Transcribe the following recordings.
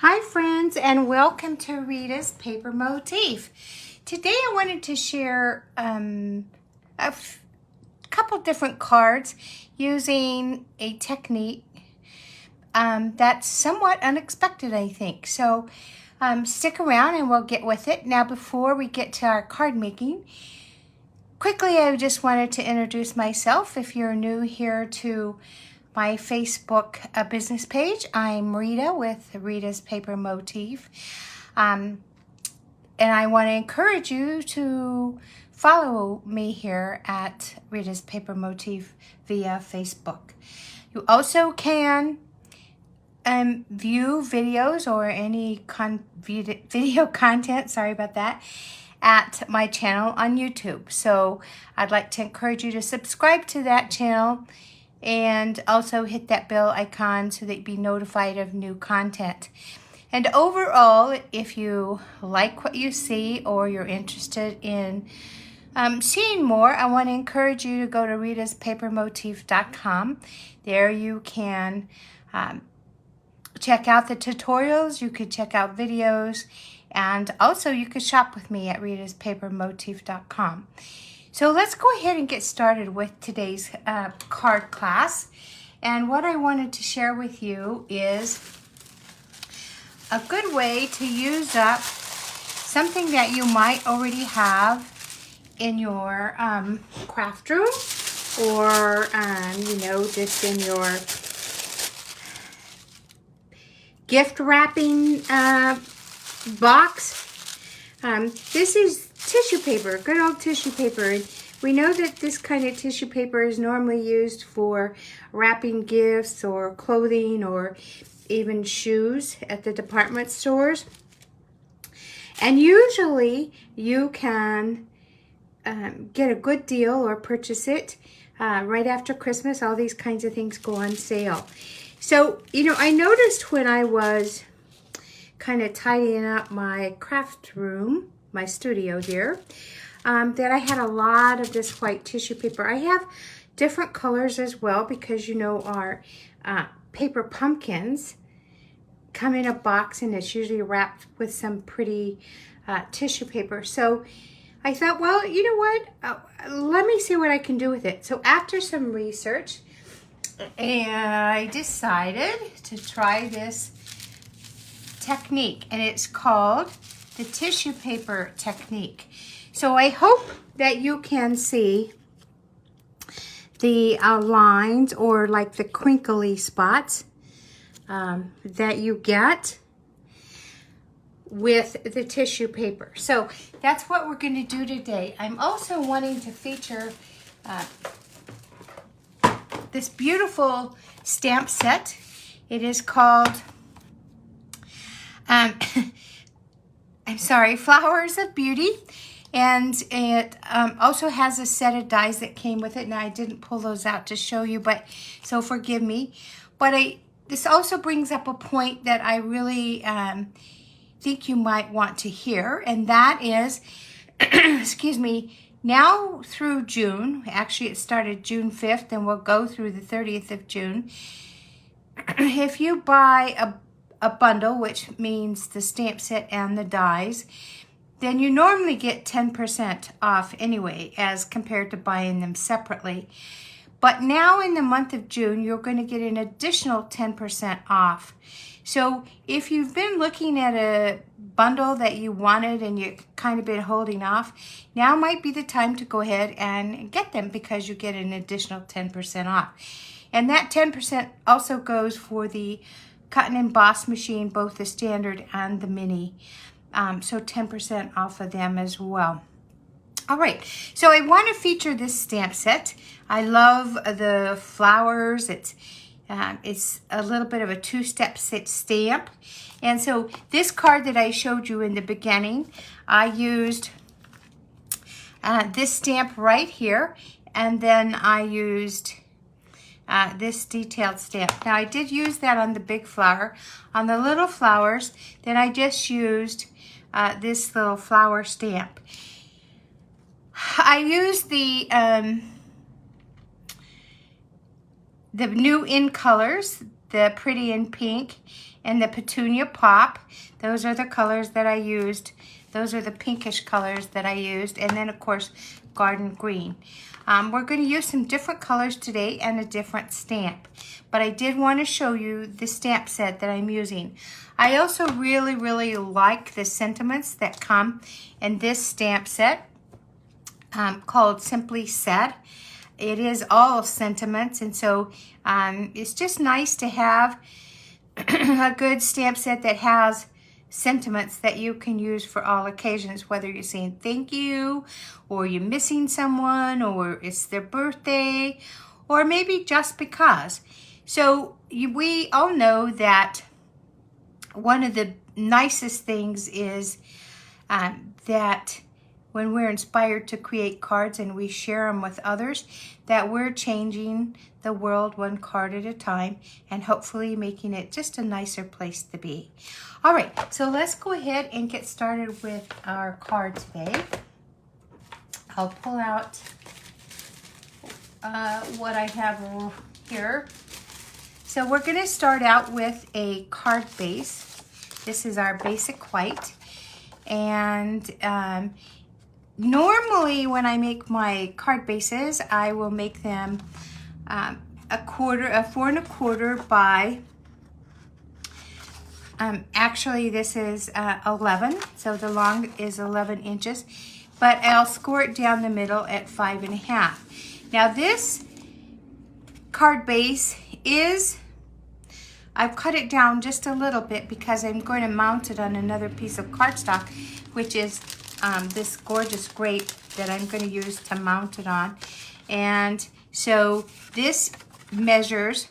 Hi friends, and welcome to Rita's Paper Motif. Today I wanted to share a couple different cards using a technique that's somewhat unexpected, I think. So stick around and we'll get with it. Now before we get to our card making, quickly I just wanted to introduce myself. If you're new here to my Facebook business page, I'm Rita with Rita's Paper Motif. And I want to encourage you to follow me here at Rita's Paper Motif via Facebook. You also can view videos or any video content, sorry about that, at my channel on YouTube. So I'd like to encourage you to subscribe to that channel and also hit that bell icon so that you'll be notified of new content. And overall, if you like what you see or you're interested in seeing more, I want to encourage you to go to ritaspapermotif.com. There you can check out the tutorials, you could check out videos, and also you could shop with me at ritaspapermotif.com. So let's go ahead and get started with today's card class. And what I wanted to share with you is a good way to use up something that you might already have in your craft room or, just in your gift wrapping box. This is tissue paper, good old tissue paper. And we know that this kind of tissue paper is normally used for wrapping gifts or clothing or even shoes at the department stores. And usually you can get a good deal or purchase it right after Christmas. All these kinds of things go on sale. So, I noticed when I was kind of tidying up my craft room, my studio here, that I had a lot of this white tissue paper. I have different colors as well because our paper pumpkins come in a box and it's usually wrapped with some pretty tissue paper. So I thought, well, you know what? Let me see what I can do with it. So after some research, I decided to try this technique, and it's called the tissue paper technique. So I hope that you can see the lines or like the crinkly spots that you get with the tissue paper. So that's what we're going to do today. I'm also wanting to feature this beautiful stamp set. It is called Flowers of Beauty, and it also has a set of dies that came with it. Now I didn't pull those out to show you, so forgive me. But this also brings up a point that I really think you might want to hear, and that is, excuse me, now through June, actually it started June 5th and will go through the 30th of June. If you buy a bundle, which means the stamp set and the dies, then you normally get 10% off anyway as compared to buying them separately. But now in the month of June, you're going to get an additional 10% off. So if you've been looking at a bundle that you wanted and you've kind of been holding off, now might be the time to go ahead and get them because you get an additional 10% off. And that 10% also goes for the cut and emboss machine, both the standard and the mini. So 10% off of them as well. All right, so I want to feature this stamp set. I love the flowers. It's a little bit of a two-step stamp. And so this card that I showed you in the beginning, I used this stamp right here, and then I used this detailed stamp. Now I did use that on the big flower. On the little flowers, then I just used this little flower stamp. I used the new in colors the Pretty in Pink, and the Petunia Pop. Those are the colors that I used. Those are the pinkish colors that I used. And then, of course, Garden Green. We're going to use some different colors today and a different stamp. But I did want to show you the stamp set that I'm using. I also really, really like the sentiments that come in this stamp set called Simply Said. It is all sentiments, and so it's just nice to have a good stamp set that has sentiments that you can use for all occasions, whether you're saying thank you, or you're missing someone, or it's their birthday, or maybe just because. So we all know that one of the nicest things is that when we're inspired to create cards and we share them with others, that we're changing the world one card at a time and hopefully making it just a nicer place to be. All right, so let's go ahead and get started with our card today. I'll pull out what I have here. So we're going to start out with a card base. This is our basic white. And normally when I make my card bases, I will make them a 4 1/4 by, actually this is 11, so the long is 11 inches, but I'll score it down the middle at 5 1/2. Now this card base is, I've cut it down just a little bit because I'm going to mount it on another piece of cardstock, which is this gorgeous grape that I'm going to use to mount it on. And so this measures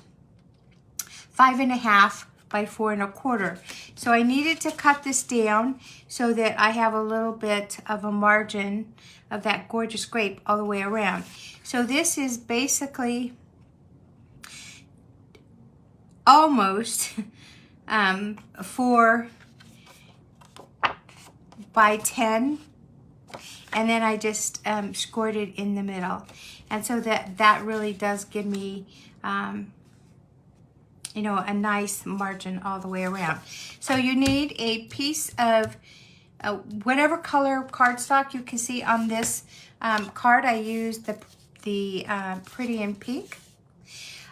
5 1/2 by 4 1/4. So I needed to cut this down so that I have a little bit of a margin of that gorgeous grape all the way around. So this is basically almost 4 by 10, and then I just scored it in the middle, and so that really does give me you know, a nice margin all the way around. So you need a piece of whatever color cardstock you can see on this card. I used the Pretty in Pink,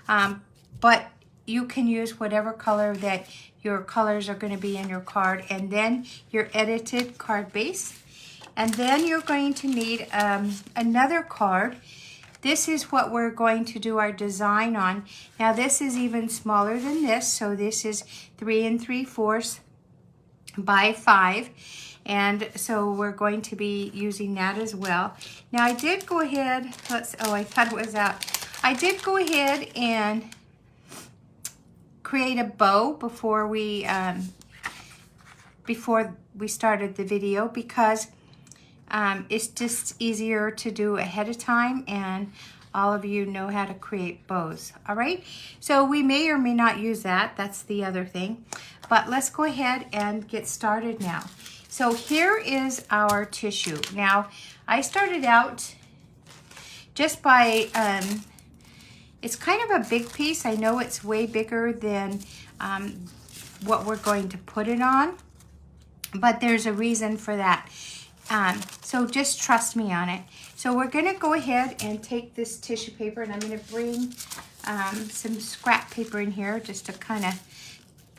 but you can use whatever color that your colors are going to be in your card, and then your edited card base. And then you're going to need another card. This is what we're going to do our design on. Now this is even smaller than this, so this is 3 3/4 by 5. And so we're going to be using that as well. Now I did go ahead, I thought it was out. I did go ahead and create a bow before we started the video, because it's just easier to do ahead of time, and all of you know how to create bows. All right, so we may or may not use that. That's the other thing, but let's go ahead and get started now. So here is our tissue. Now I started out just by it's kind of a big piece. I know it's way bigger than what we're going to put it on, but there's a reason for that. So just trust me on it. So we're going to go ahead and take this tissue paper, and I'm going to bring some scrap paper in here just to kind of,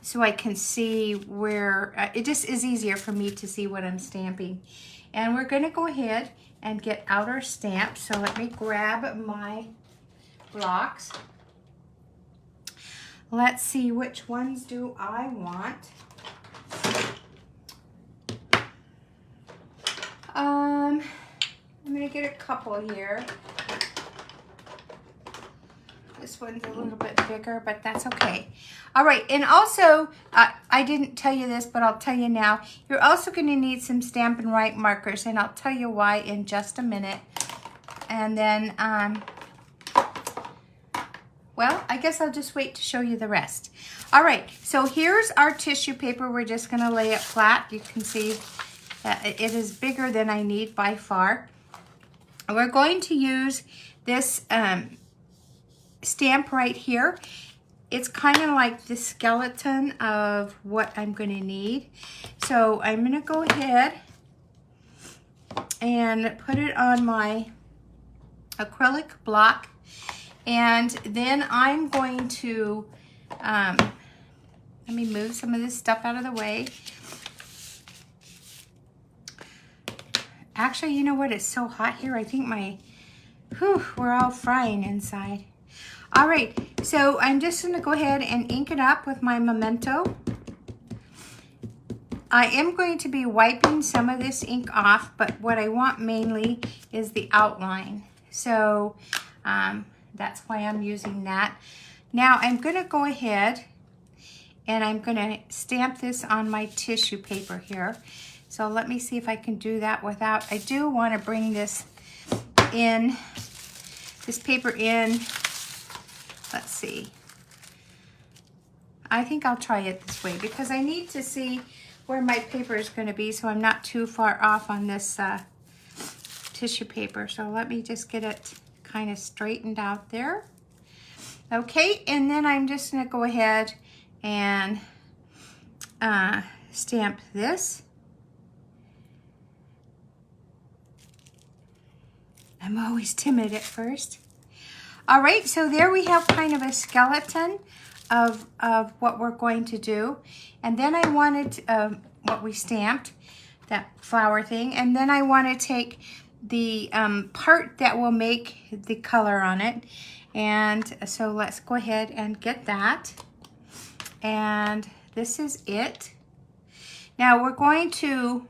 so I can see where, it just is easier for me to see what I'm stamping. And we're going to go ahead and get out our stamp. So let me grab my blocks. Let's see, which ones do I want? I'm gonna get a couple here. This one's a little bit bigger, but that's okay. All right, and also, I didn't tell you this, but I'll tell you now. You're also gonna need some Stampin' Right markers, and I'll tell you why in just a minute. And then, well, I guess I'll just wait to show you the rest. All right, so here's our tissue paper. We're just gonna lay it flat. You can see it is bigger than I need by far. We're going to use this stamp right here. it's kind of like the skeleton of what I'm going to need. So I'm going to go ahead and put it on my acrylic block, and then I'm going to let me move some of this stuff out of the way. Actually, you know what? It's so hot here. I think we're all frying inside. All right, so I'm just gonna go ahead and ink it up with my Memento. I am going to be wiping some of this ink off, but what I want mainly is the outline. So that's why I'm using that. Now I'm gonna go ahead and I'm gonna stamp this on my tissue paper here. So let me see if I can do that without, I do wanna bring this paper in. Let's see. I think I'll try it this way because I need to see where my paper is going to be so I'm not too far off on this tissue paper. So let me just get it kind of straightened out there. Okay, and then I'm just going to go ahead and stamp this. I'm always timid at first. All right, so there we have kind of a skeleton of what we're going to do. And then I wanted what we stamped, that flower thing. And then I want to take the part that will make the color on it. And so let's go ahead and get that. And this is it. Now we're going to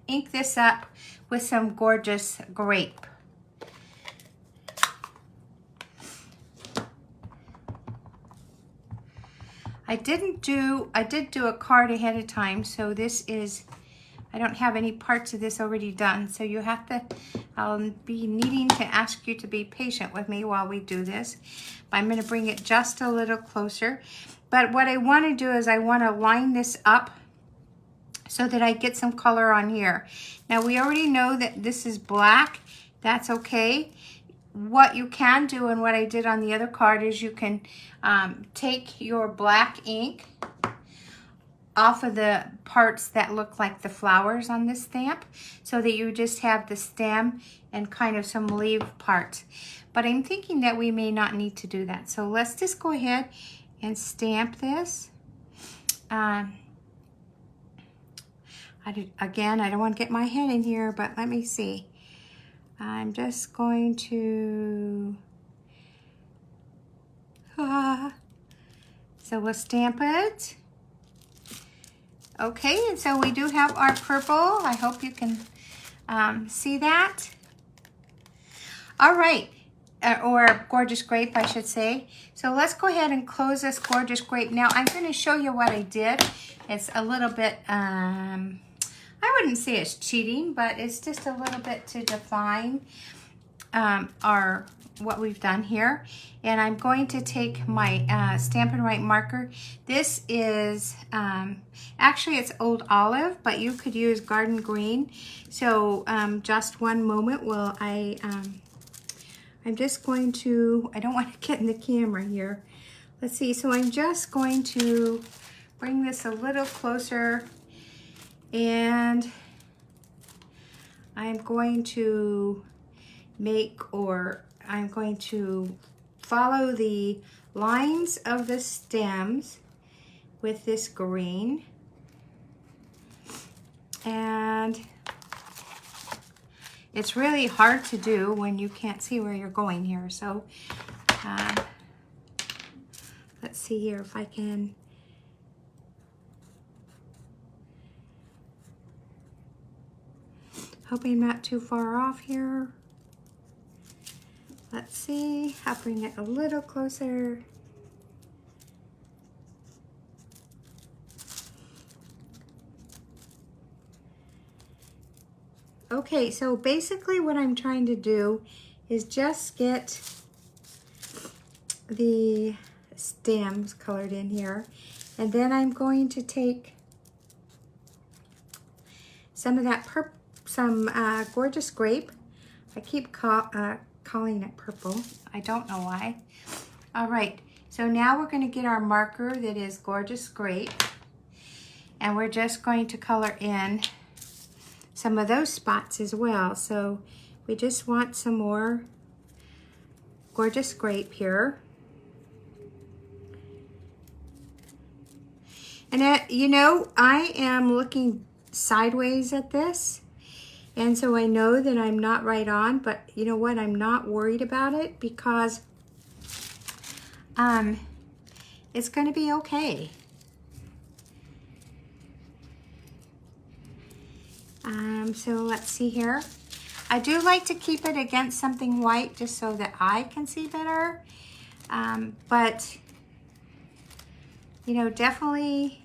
ink this up with some gorgeous grape. I did do a card ahead of time, so this is, I don't have any parts of this already done, so you have to, I'll be needing to ask you to be patient with me while we do this. I'm going to bring it just a little closer. But what I want to do is I want to line this up so that I get some color on here. Now we already know that this is black. That's okay. What you can do, and what I did on the other card, is you can take your black ink off of the parts that look like the flowers on this stamp so that you just have the stem and kind of some leaf parts. But I'm thinking that we may not need to do that. So let's just go ahead and stamp this. Again, I don't want to get my head in here, but let me see. I'm just going to, so we'll stamp it. Okay, and so we do have our purple. I hope you can see that. All right, or gorgeous grape, I should say. So let's go ahead and close this gorgeous grape. Now I'm going to show you what I did. It's a little bit, I wouldn't say it's cheating, but it's just a little bit to define what we've done here. And I'm going to take my Stampin' Write marker. This is, actually it's Old Olive, but you could use Garden Green. So just one moment while I'm just going to, I don't want to get in the camera here. Let's see, so I'm just going to bring this a little closer, and I'm going to I'm going to follow the lines of the stems with this green. And it's really hard to do when you can't see where you're going here. So let's see here if I can. Hope I'm not too far off here. Let's see, I'll bring it a little closer. Okay, so basically what I'm trying to do is just get the stems colored in here. And then I'm going to take some of that gorgeous grape. I keep calling calling it purple. I don't know why. All right, so now we're going to get our marker that is Gorgeous Grape, and we're just going to color in some of those spots as well. So we just want some more Gorgeous Grape here. And you know, I am looking sideways at this, and so I know that I'm not right on, but you know what? I'm not worried about it because it's going to be okay. So let's see here. I do like to keep it against something white just so that I can see better. But, you know, definitely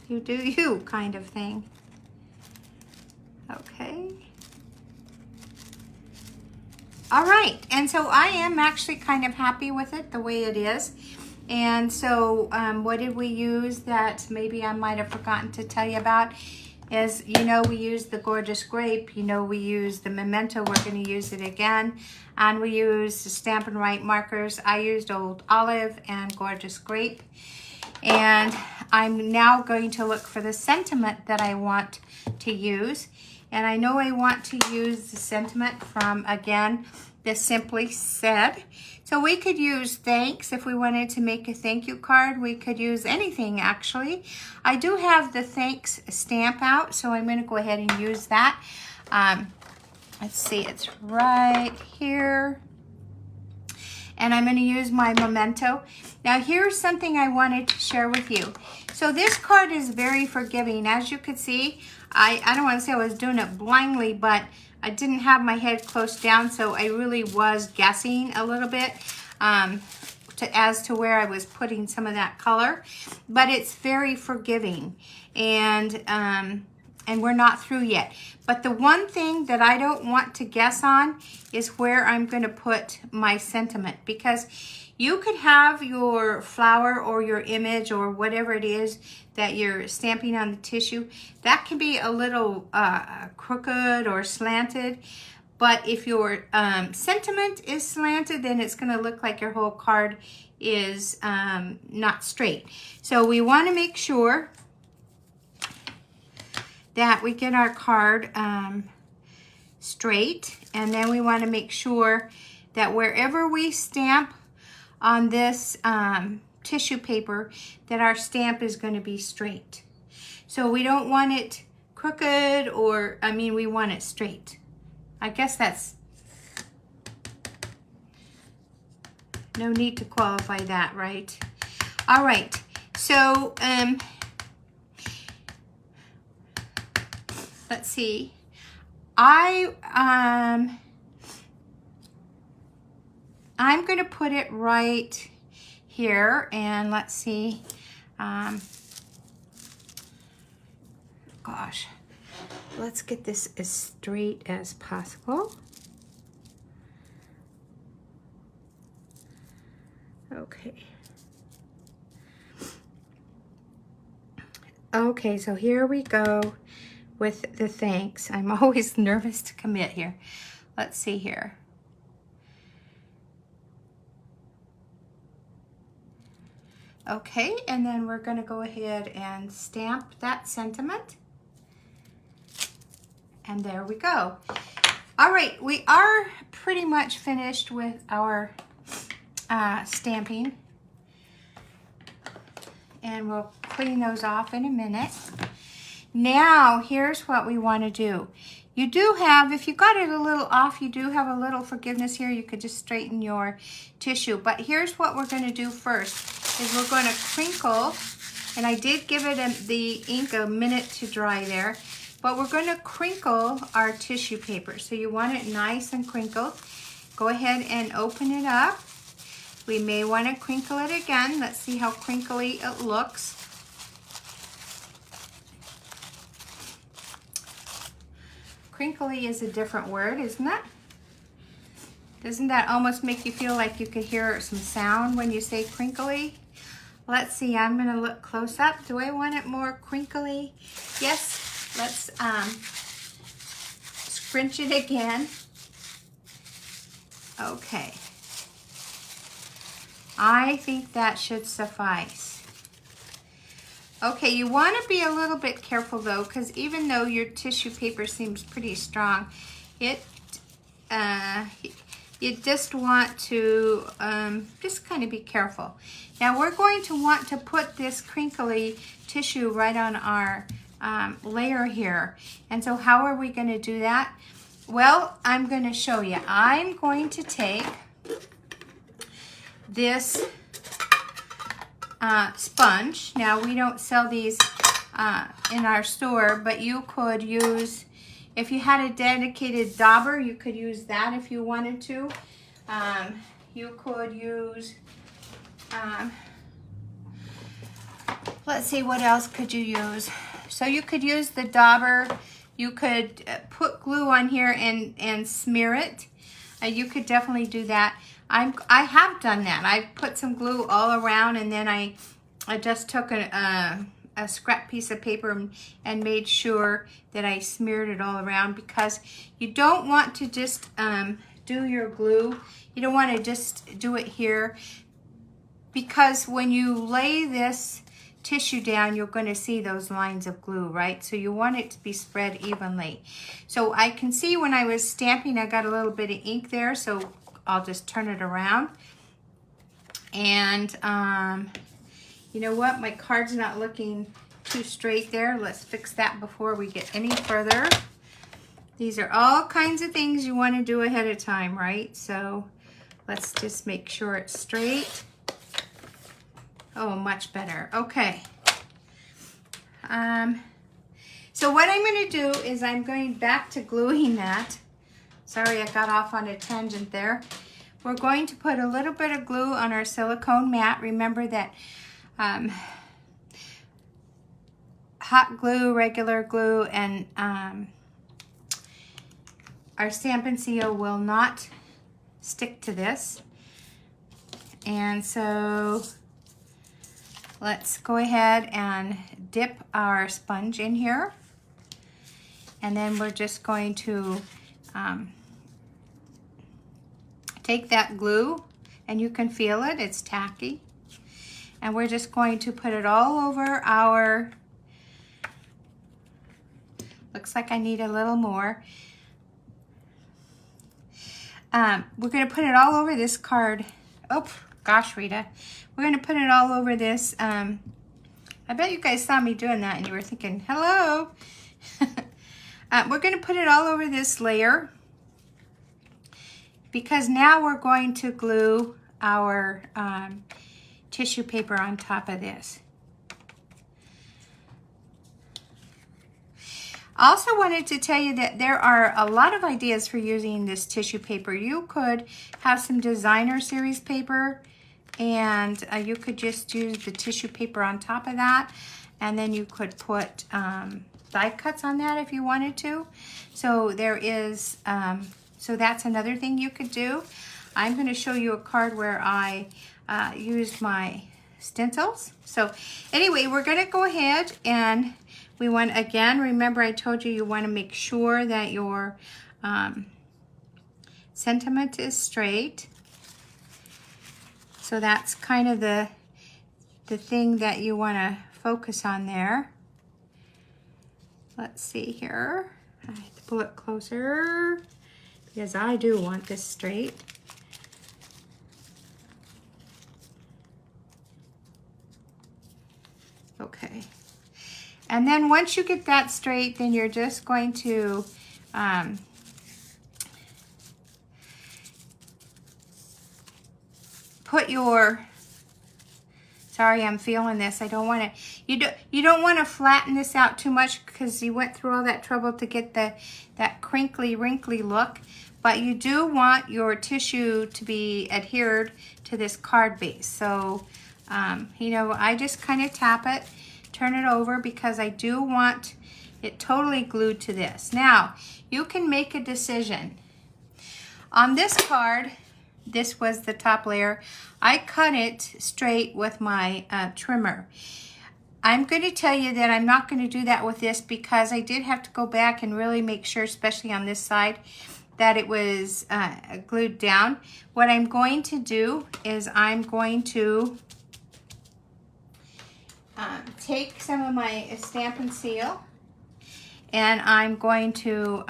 you do you kind of thing. Okay. All right, and so I am actually kind of happy with it the way it is. And so what did we use that maybe I might have forgotten to tell you about is, you know, we used the Gorgeous Grape, you know, we used the Memento, we're going to use it again, and we used the Stampin' Write markers. I used Old Olive and Gorgeous Grape, and I'm now going to look for the sentiment that I want to use. And I know I want to use the sentiment from, again, the Simply Said. So we could use thanks if we wanted to make a thank you card. We could use anything, actually. I do have the thanks stamp out, so I'm going to go ahead and use that. Let's see, it's right here. And I'm going to use my Memento. Now here's something I wanted to share with you. So this card is very forgiving. As you could see, I don't want to say I was doing it blindly, but I didn't have my head close down, so I really was guessing a little bit as to where I was putting some of that color. But it's very forgiving, and we're not through yet. But the one thing that I don't want to guess on is where I'm going to put my sentiment, because you could have your flower or your image or whatever it is that you're stamping on the tissue. That can be a little crooked or slanted. But if your sentiment is slanted, then it's going to look like your whole card is not straight. So we want to make sure that we get our card straight. And then we want to make sure that wherever we stamp on this tissue paper, that our stamp is going to be straight. So we don't want it crooked, or, I mean, we want it straight. I guess that's, no need to qualify that, right? All right, so let's see. I'm going to put it right here, and let's see. Gosh, let's get this as straight as possible. Okay. Okay, so here we go with the thanks. I'm always nervous to commit here. Let's see here. Okay, and then we're going to go ahead and stamp that sentiment. And there we go. All right, we are pretty much finished with our stamping. And we'll clean those off in a minute. Now, here's what we want to do. You do have, if you got it a little off, you do have a little forgiveness here. You could just straighten your tissue. But here's what we're going to do first, is we're going to crinkle. And I did give it the ink a minute to dry there. But we're going to crinkle our tissue paper. So you want it nice and crinkled. Go ahead and open it up. We may want to crinkle it again. Let's see how crinkly it looks. Crinkly is a different word, isn't it? Doesn't that almost make you feel like you could hear some sound when you say crinkly? Let's see, I'm going to look close up. Do I want it more crinkly? Yes, let's scrunch it again. Okay. I think that should suffice. Okay, you want to be a little bit careful though, because even though your tissue paper seems pretty strong, you just want to just kind of be careful. Now we're going to want to put this crinkly tissue right on our layer here. And so how are we going to do that? Well, I'm going to show you. I'm going to take this sponge. Now we don't sell these in our store, but you could use, if you had a dedicated dauber, you could use that if you wanted to. You could use, let's see, what else could you use? So you could use the dauber. You could put glue on here and smear it. You could definitely do that. I have done that. I put some glue all around, and then I just took a scrap piece of paper and made sure that I smeared it all around, because you don't want to just do your glue. You don't want to just do it here, because when you lay this tissue down, you're going to see those lines of glue, right? So you want it to be spread evenly. So I can see when I was stamping, I got a little bit of ink there, so I'll just turn it around. And you know what? My card's not looking too straight there. Let's fix that before we get any further. These are all kinds of things you want to do ahead of time, right? So let's just make sure it's straight. Oh, much better. Okay. So what I'm going to do is I'm going back to gluing that. Sorry, I got off on a tangent there. We're going to put a little bit of glue on our silicone mat. Remember that hot glue, regular glue, and our Stampin' Seal will not stick to this. And so let's go ahead and dip our sponge in here. And then we're just going to take that glue, and you can feel it, it's tacky. And we're just going to put it all over our, looks like I need a little more. We're going to put it all over this card. Oh, gosh, Rita. We're going to put it all over this. I bet you guys saw me doing that and you were thinking, hello. We're going to put it all over this layer, because now we're going to glue our tissue paper on top of this. Also wanted to tell you that there are a lot of ideas for using this tissue paper. You could have some designer series paper, and you could just use the tissue paper on top of that, and then you could put die cuts on that if you wanted to. So there is, so that's another thing you could do. I'm going to show you a card where I used my stencils. So anyway, we're going to go ahead and we want, again, remember I told you want to make sure that your sentiment is straight. So that's kind of the thing that you want to focus on there. Let's see here. I have to pull it closer because I do want this straight. Okay. And then once you get that straight, then you're just going to put your, sorry, I'm feeling this. I don't want to, you don't want to flatten this out too much because you went through all that trouble to get that crinkly, wrinkly look. But you do want your tissue to be adhered to this card base. So, you know, I just kind of tap it, turn it over, because I do want it totally glued to this. Now, you can make a decision. On this card, this was the top layer. I cut it straight with my trimmer. I'm going to tell you that I'm not going to do that with this because I did have to go back and really make sure, especially on this side, that it was glued down. What I'm going to do is I'm going to take some of my Stampin' Seal, and I'm going to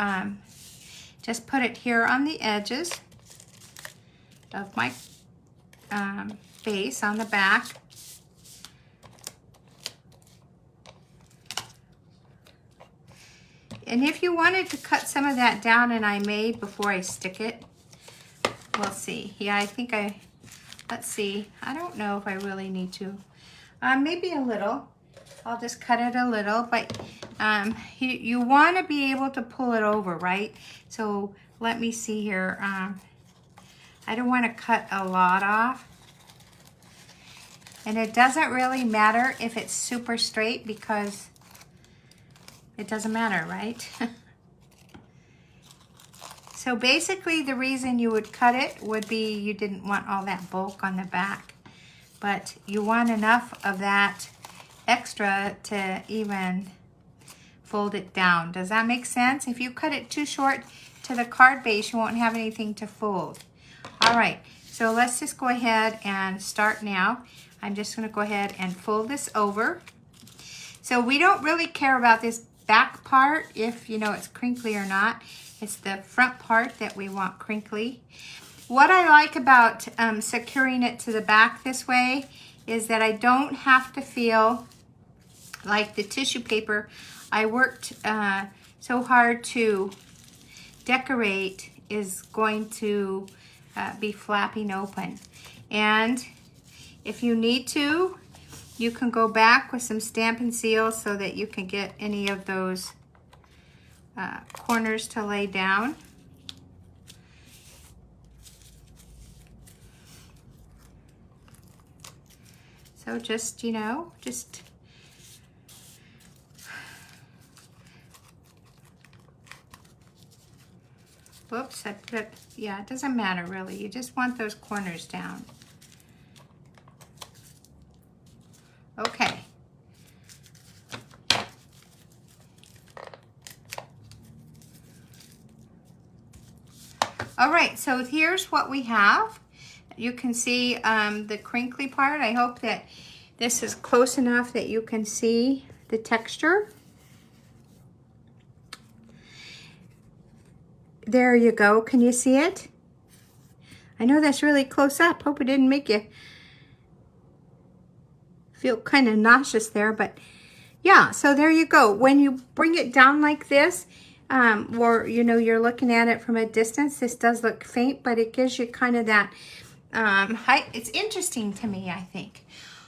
just put it here on the edges of my base on the back. And if you wanted to cut some of that down, and I may before I stick it, we'll see. Yeah, I think let's see. I don't know if I really need to. Maybe a little. I'll just cut it a little, but you want to be able to pull it over, right? So let me see here. I don't want to cut a lot off. And it doesn't really matter if it's super straight because it doesn't matter, right? So basically the reason you would cut it would be you didn't want all that bulk on the back, but you want enough of that extra to even fold it down. Does that make sense? If you cut it too short to the card base, you won't have anything to fold. All right, so let's just go ahead and start now. I'm just gonna go ahead and fold this over. So we don't really care about this back part, if you know it's crinkly or not. It's the front part that we want crinkly. What I like about securing it to the back this way is that I don't have to feel like the tissue paper I worked so hard to decorate is going to be flapping open. And if you need to, you can go back with some Stampin' Seal so that you can get any of those corners to lay down. So just, you know, just whoops, I put, yeah, it doesn't matter really. You just want those corners down. Okay. All right, so here's what we have. You can see the crinkly part. I hope that this is close enough that you can see the texture. There you go. Can you see it? I know that's really close up. Hope it didn't make you feel kind of nauseous there, but yeah, so there you go. When you bring it down like this, or you know, you're looking at it from a distance, this does look faint, but it gives you kind of that height. It's interesting to me, I think.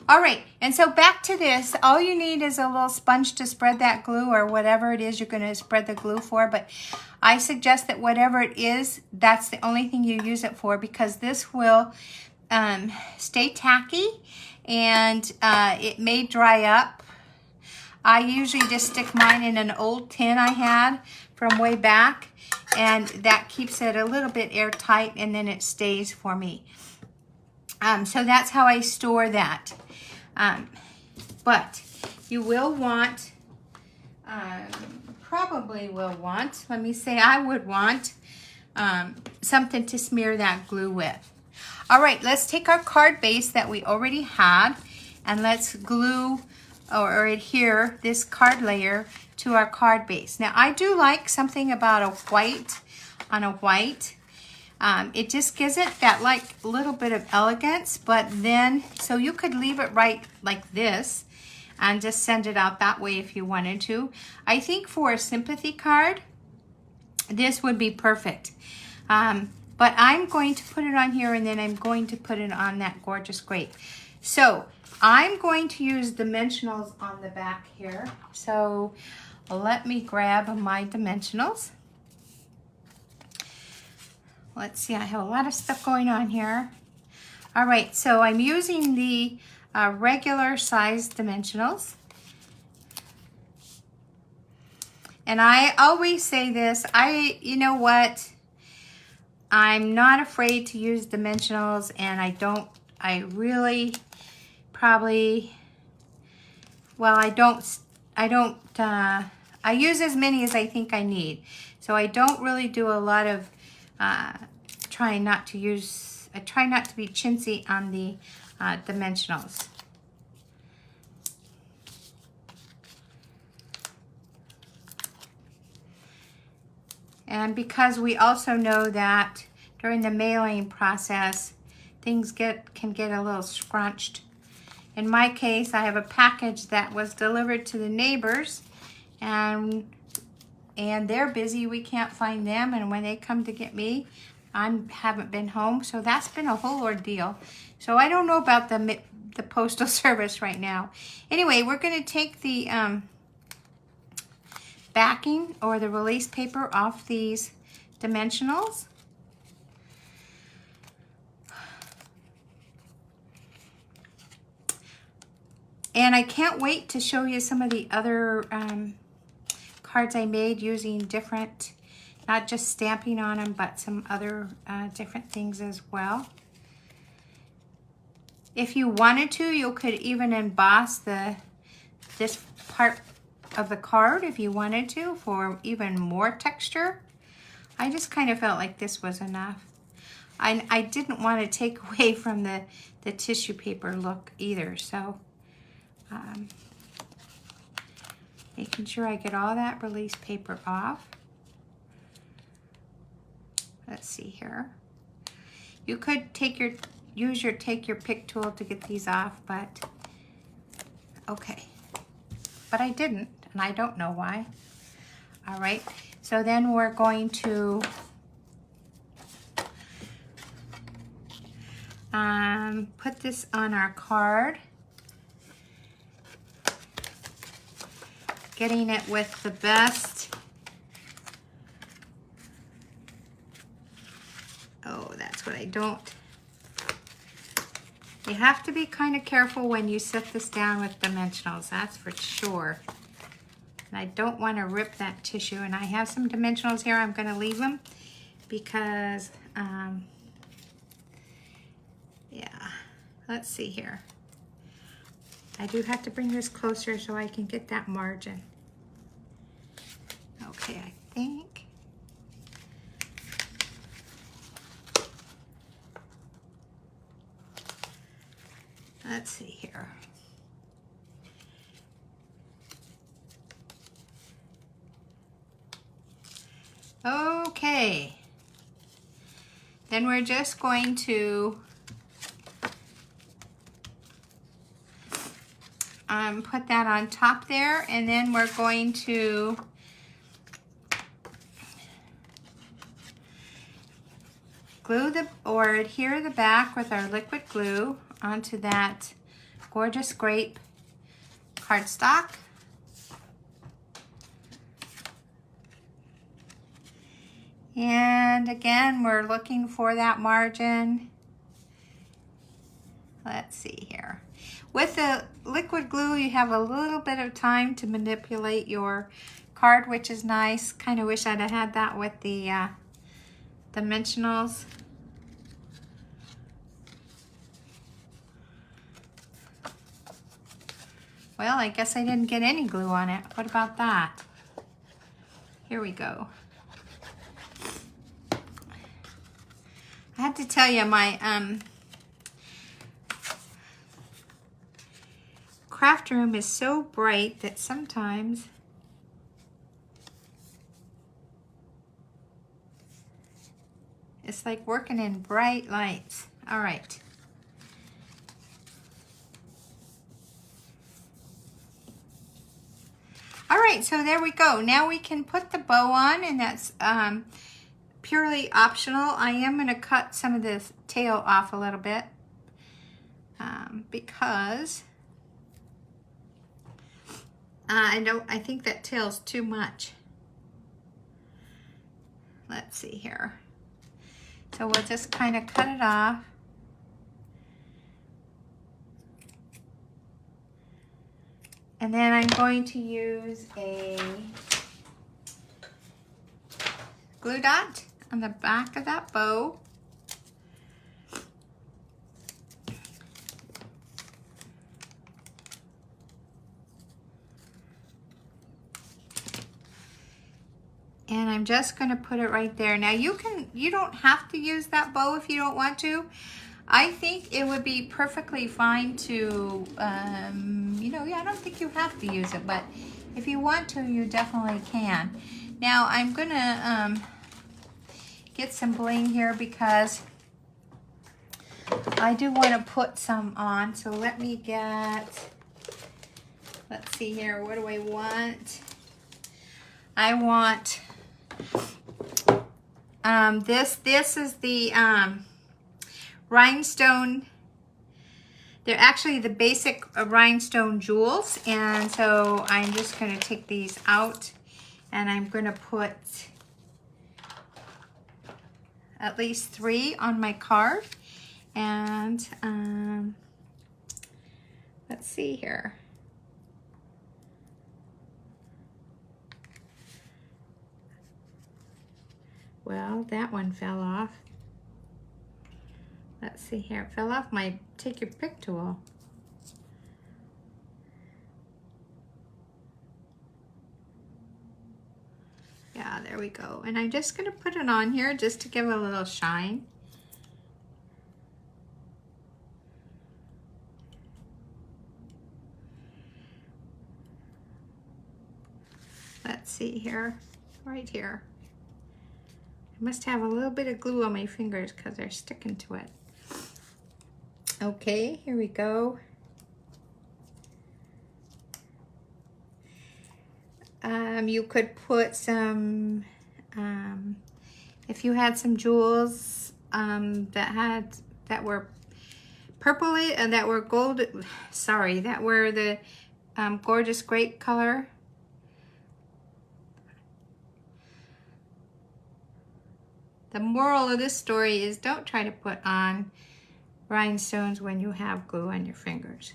All right, and so back to this. All you need is a little sponge to spread that glue, or whatever it is you're going to spread the glue for, but I suggest that whatever it is, that's the only thing you use it for, because this will stay tacky, and it may dry up. I usually just stick mine in an old tin I had from way back, and that keeps it a little bit airtight, and then it stays for me. So that's how I store that. But you will want, probably will want, let me say I would want something to smear that glue with. All right, let's take our card base that we already had, and let's glue or adhere this card layer to our card base. Now I do like something about a white on a white. It just gives it that like little bit of elegance, but then, so you could leave it right like this and just send it out that way if you wanted to. I think for a sympathy card, this would be perfect. But I'm going to put it on here, and then I'm going to put it on that gorgeous grate. So I'm going to use dimensionals on the back here. So let me grab my dimensionals. Let's see, I have a lot of stuff going on here. All right, so I'm using the regular size dimensionals. And I always say this, you know what? I'm not afraid to use dimensionals, and I use as many as I think I need. So I don't really do a lot of try not to be chintzy on the dimensionals. And because we also know that during the mailing process, things can get a little scrunched. In my case, I have a package that was delivered to the neighbors, and they're busy. We can't find them, and when they come to get me, I haven't been home, so that's been a whole ordeal. So I don't know about the postal service right now. Anyway, we're going to take the backing or the release paper off these dimensionals. And I can't wait to show you some of the other cards I made using different, not just stamping on them, but some other different things as well. If you wanted to, you could even emboss this part of the card if you wanted to for even more texture. I just kind of felt like this was enough. I didn't want to take away from the tissue paper look either, so making sure I get all that release paper off. Let's see here. You could use your pick tool to get these off, but okay. But I didn't, and I don't know why. All right, so then we're going to put this on our card. Getting it with the best. Oh, that's what I don't. You have to be kind of careful when you set this down with dimensionals, that's for sure. And I don't want to rip that tissue, and I have some dimensionals here. I'm going to leave them because, yeah, let's see here. I do have to bring this closer so I can get that margin. Okay, I think. Let's see here. Okay. Then we're just going to put that on top there, and then we're going to glue or adhere the back with our liquid glue onto that gorgeous grape cardstock. And again, we're looking for that margin. Let's see here. With the liquid glue, you have a little bit of time to manipulate your card, which is nice. Kind of wish I'd have had that with the dimensionals. Well, I guess I didn't get any glue on it. What about that? Here we go. I have to tell you, my craft room is so bright that sometimes it's like working in bright lights. All right. All right, so there we go. Now we can put the bow on, and that's purely optional. I am going to cut some of this tail off a little bit because I think that tail's too much. Let's see here. So we'll just kind of cut it off. And then I'm going to use a glue dot on the back of that bow. And I'm just going to put it right there. Now you don't have to use that bow if you don't want to. I think it would be perfectly fine to, you know, I don't think you have to use it, but if you want to, you definitely can. Now I'm going to get some bling here because I do want to put some on. So let me get, let's see here, what do I want? I want this is the rhinestone. They're actually the basic rhinestone jewels, and so I'm just going to take these out and I'm going to put at least 3 on my card. And let's see here. Well, that one fell off. Let's see here. It fell off my take your pick tool. Yeah, there we go. And I'm just going to put it on here just to give it a little shine. Let's see here, right here. I must have a little bit of glue on my fingers because they're sticking to it. Okay, here we go. You could put some, if you had some jewels that were purpley and that were gold, sorry, that were the gorgeous grape color. The moral of this story is don't try to put on rhinestones when you have glue on your fingers.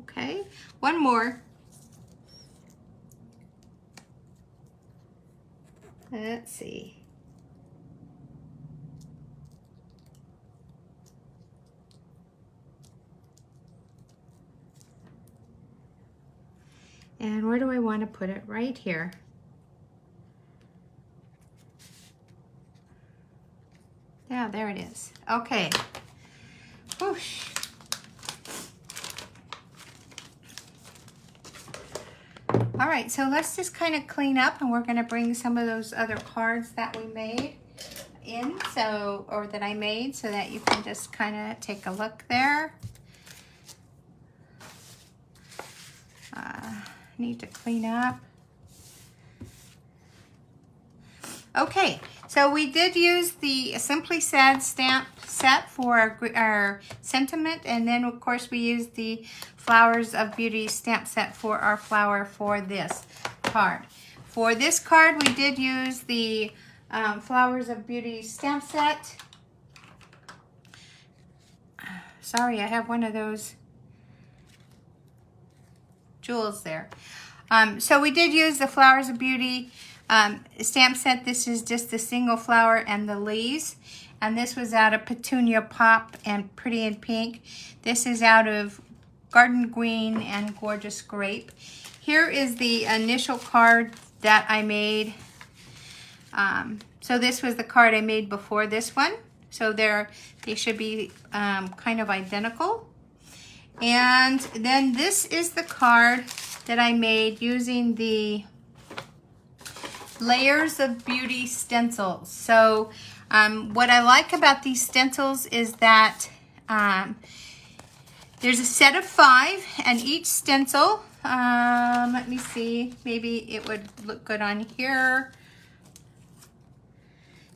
Okay, one more. Let's see. And where do I want to put it? Right here. Yeah, there it is. Okay. Whoosh. All right, so let's just kind of clean up, and we're going to bring some of those other cards that we made in, or that I made, so that you can just kind of take a look there. Need to clean up. Okay, so we did use the Simply Said stamp set for our sentiment, and then of course we used the Flowers of Beauty stamp set for our flower for this card. For this card, we did use the Flowers of Beauty stamp set. Sorry, I have one of those jewels there. So we did use the Flowers of Beauty stamp set. This is just the single flower and the leaves. And this was out of Petunia Pop and Pretty in Pink. This is out of Garden Green and Gorgeous Grape. Here is the initial card that I made. So this was the card I made before this one. So they should be kind of identical. And then this is the card that I made using the Layers of Beauty stencils. So what I like about these stencils is that there's a set of 5, and each stencil, let me see, maybe it would look good on here.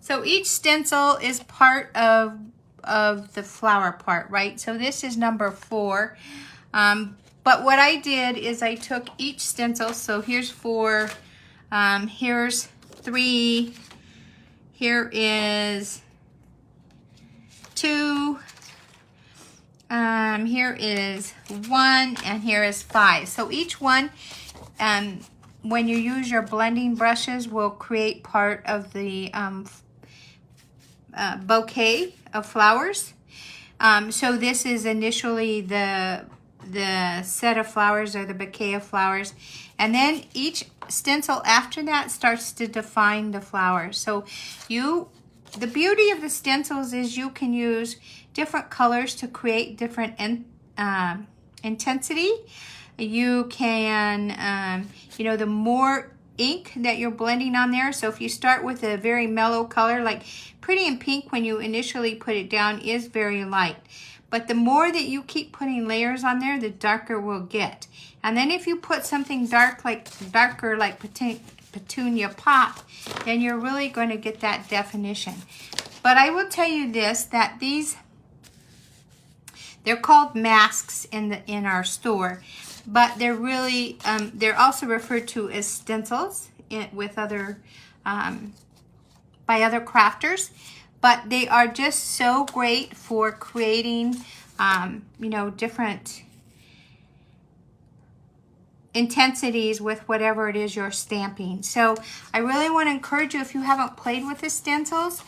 So each stencil is part of the flower part, right? So this is number 4. But what I did is I took each stencil, so here's 4, here's 3, here is 2, here is 1, and here is 5. So each one, when you use your blending brushes, will create part of the bouquet of flowers. So this is initially the set of flowers or the bouquet of flowers. And then each stencil after that starts to define the flowers. So the beauty of the stencils is you can use different colors to create different intensity. You can, the more ink that you're blending on there. So if you start with a very mellow color, like Pretty in Pink, when you initially put it down, is very light. But the more that you keep putting layers on there, the darker we'll get. And then if you put something darker like Petunia Pop, then you're really going to get that definition. But I will tell you this, that they're called masks in our store, but they're really, they're also referred to as stencils with other, by other crafters. But they are just so great for creating, different intensities with whatever it is you're stamping. So I really want to encourage you, if you haven't played with the stencils,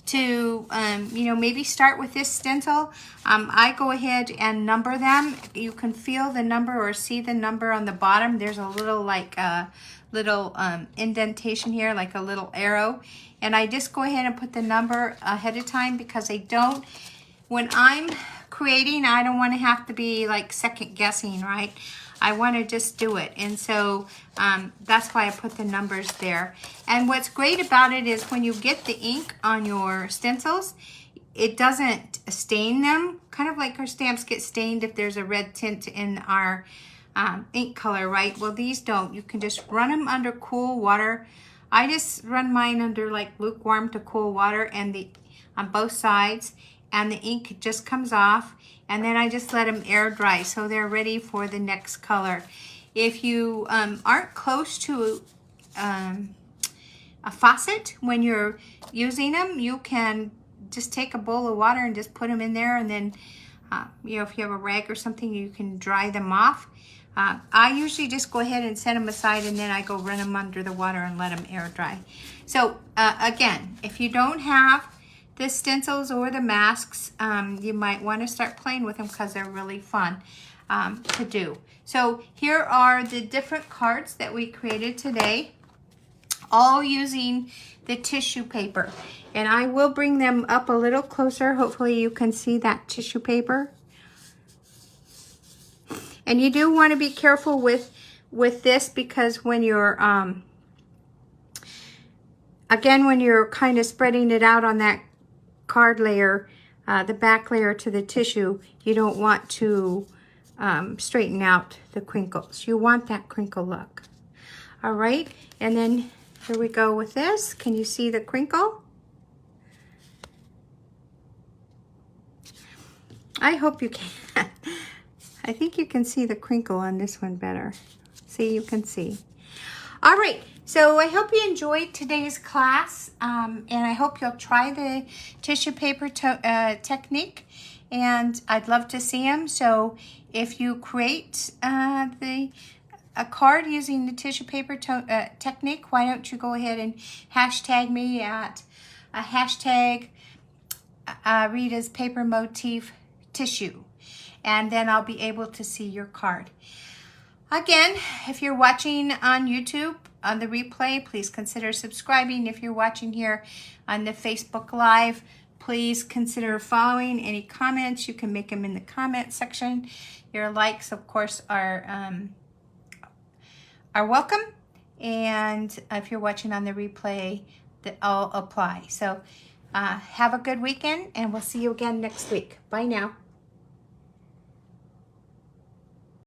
to, maybe start with this stencil. I go ahead and number them. You can feel the number or see the number on the bottom. There's a little indentation here, like a little arrow. And I just go ahead and put the number ahead of time because when I'm creating, I don't want to have to be like second guessing, right? I want to just do it. And so that's why I put the numbers there. And what's great about it is when you get the ink on your stencils, it doesn't stain them, kind of like our stamps get stained if there's a red tint in our ink color, right? Well, these don't. You can just run them under cool water. I just run mine under like lukewarm to cool water and on both sides, and the ink just comes off, and then I just let them air dry so they're ready for the next color. If you aren't close to a faucet when you're using them, you can just take a bowl of water and just put them in there, and then if you have a rag or something, you can dry them off. I usually just go ahead and set them aside, and then I go run them under the water and let them air dry. So again, if you don't have the stencils or the masks, you might want to start playing with them because they're really fun to do. So here are the different cards that we created today, all using the tissue paper. And I will bring them up a little closer. Hopefully you can see that tissue paper. And you do want to be careful with this, because when you're, again, when you're kind of spreading it out on that card layer, the back layer to the tissue, you don't want to straighten out the crinkles. You want that crinkle look. All right, and then here we go with this. Can you see the crinkle? I hope you can. I think you can see the crinkle on this one better. See, you can see. All right, so I hope you enjoyed today's class, and I hope you'll try the tissue paper technique, and I'd love to see them. So if you create a card using the tissue paper technique, why don't you go ahead and hashtag me at hashtag Rita's Paper Motif Tissue, and then I'll be able to see your card. Again, if you're watching on YouTube on the replay, please consider subscribing. If you're watching here on the Facebook Live, please consider following. Any comments, you can make them in the comment section. Your likes, of course, are welcome. And if you're watching on the replay, that all apply. So have a good weekend, and we'll see you again next week. Bye now.